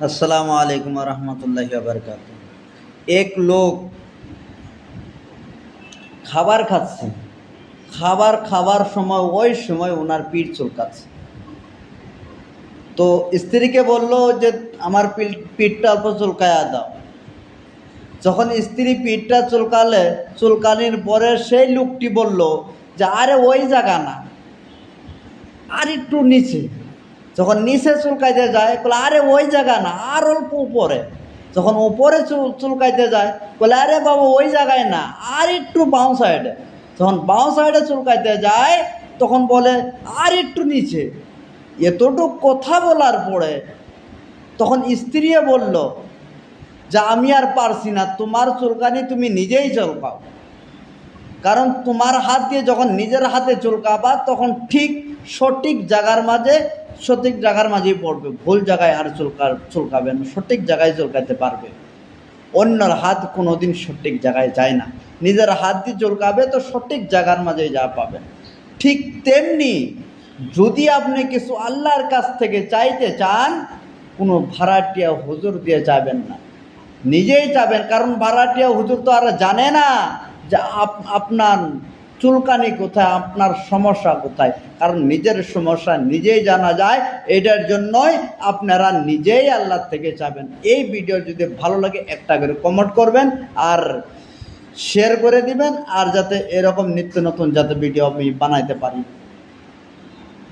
अस्सलामु अलैकुम रहमतुल्लाहि व बरकातुहू। एक लोग খাবার খাচ্ছে, খাবার খাবার সময় ওই সময় ওনার পিঠ চুলকাচ্ছে। তো স্ত্রীকে বলল যে আমার পিঠটা অল্প চুলকায়া দাও। যখন স্ত্রী পিঠটা চুলকানির পরে সেই লোকটি বলল যে আরে ওই জায়গা না, আর একটু নিচে। যখন নিচে চুলকাইতে যায় বলে আরে ওই জায়গা না, আর অল্প উপরে। যখন উপরে চুলকাইতে যায় বলে আরে বাবা ওই জায়গায় না, আর একটু বাঁ সাইডে। যখন বাঁ সাইডে চুলকাইতে যায় তখন বলে আর একটু নিচে। এতটুকু কথা বলার পরে তখন স্ত্রী বলল যে আমি আর পারছি না, তোমার চুলকানি তুমি নিজেই চুলকাও। কারণ তোমার হাত দিয়ে যখন নিজের হাতে চুলকাবা তখন ঠিক সঠিক জায়গার মাঝেই পড়বে, ভুল জায়গায় আর চুলকাবে না, সঠিক জায়গায় চুলকাতে পারবে। অন্যর হাত কোনোদিন সঠিক জায়গায় যায় না, নিজের হাত দিয়ে চুলকাবে তো সঠিক জায়গার মাঝেই যা পাবে। ঠিক তেমনি যদি আপনি কিছু আল্লাহর কাছ থেকে চাইতে চান, কোনো ভাড়াটিয়া হুজুর দিয়ে যাবেন না, নিজেই যাবেন। কারণ ভাড়াটিয়া হুজুর তো আর জানে না যে আপনার চুলকানি কোথায়, আপনার সমস্যা কোথায়। কারণ নিজের সমস্যা নিজেই জানা যায়, এটার জন্যই আপনারা নিজেই আল্লাহর থেকে চাবেন। এই ভিডিও যদি ভালো লাগে একটা করে কমেন্ট করবেন আর শেয়ার করে দিবেন, আর যাতে এরকম নিত্য নতুন যাতে ভিডিও আমি বানাইতে পারি।